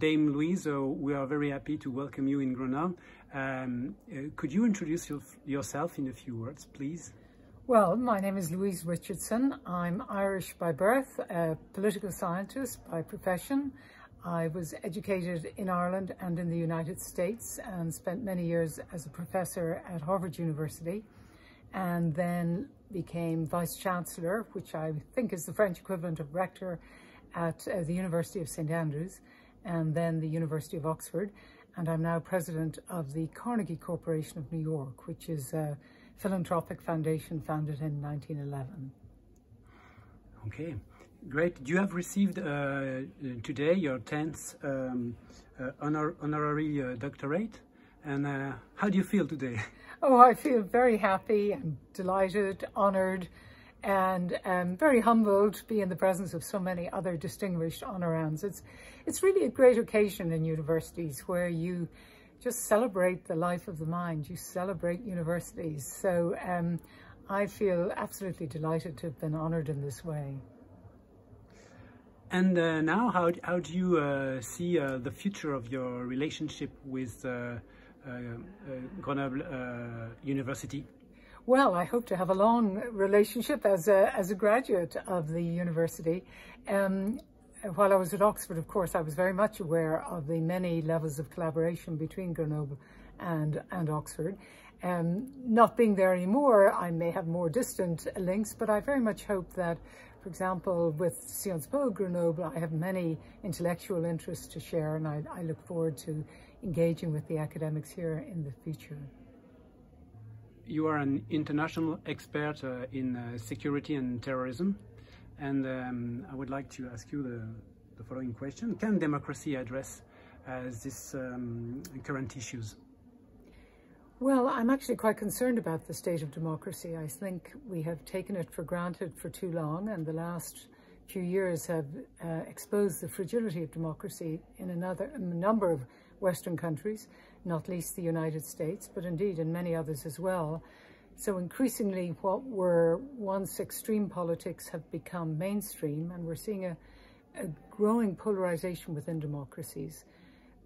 Dame Louise, we are very happy to welcome you in Grenoble. Could you introduce yourself in a few words, please? Well, my name is Louise RICHARDSON. I'm Irish by birth, a political scientist by profession. I was educated in Ireland and in the United States and spent many years as a professor at Harvard University, and then became Vice Chancellor, which I think is the French equivalent of rector, at the University of St Andrews and then the University of Oxford. And I'm now president of the Carnegie Corporation of New York, which is a philanthropic foundation founded in 1911. Okay, great. You have received today your 10th honorary doctorate. And how do you feel today? Oh, I feel very happy and delighted, honoured, and very humbled to be in the presence of so many other distinguished honorands. It's really a great occasion in universities where you just celebrate the life of the mind. You celebrate universities. So I feel absolutely delighted to have been honoured in this way. And now, how do you see the future of your relationship with Grenoble University? Well, I hope to have a long relationship as a graduate of the university. While I was at Oxford, of course, I was very much aware of the many levels of collaboration between Grenoble and Oxford. Not being there anymore, I may have more distant links, but I very much hope that, for example, with Sciences Po Grenoble, I have many intellectual interests to share, and I look forward to engaging with the academics here in the future. You are an international expert in security and terrorism, and I would like to ask you the following question. Can democracy address these current issues? Well, I'm actually quite concerned about the state of democracy. I think we have taken it for granted for too long, and the last few years have exposed the fragility of democracy in a number of Western countries, not least the United States, but indeed in many others as well. So increasingly what were once extreme politics have become mainstream, and we're seeing a growing polarization within democracies.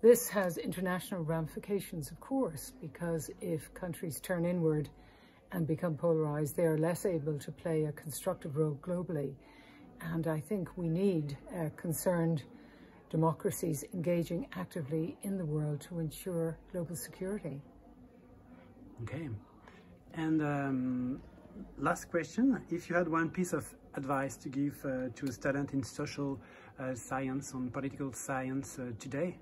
This has international ramifications, of course, because if countries turn inward and become polarized, they are less able to play a constructive role globally. And I think we need concerned democracies engaging actively in the world to ensure global security. Okay. And last question, if you had one piece of advice to give to a student in social science, on political science today,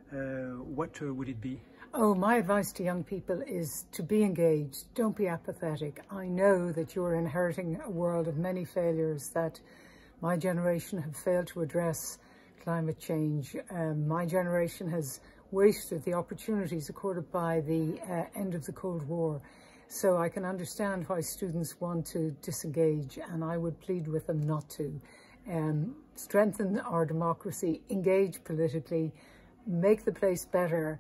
what would it be? Oh, my advice to young people is to be engaged. Don't be apathetic. I know that you're inheriting a world of many failures, that my generation have failed to address climate change. My generation has wasted the opportunities accorded by the end of the Cold War. So I can understand why students want to disengage, and I would plead with them not to. Strengthen our democracy, engage politically, make the place better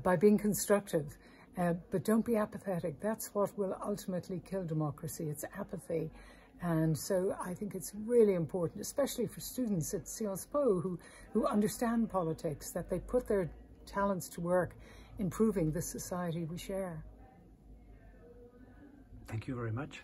by being constructive. But don't be apathetic. That's what will ultimately kill democracy. It's apathy. And so I think it's really important, especially for students at Sciences Po who understand politics, that they put their talents to work improving the society we share. Thank you very much.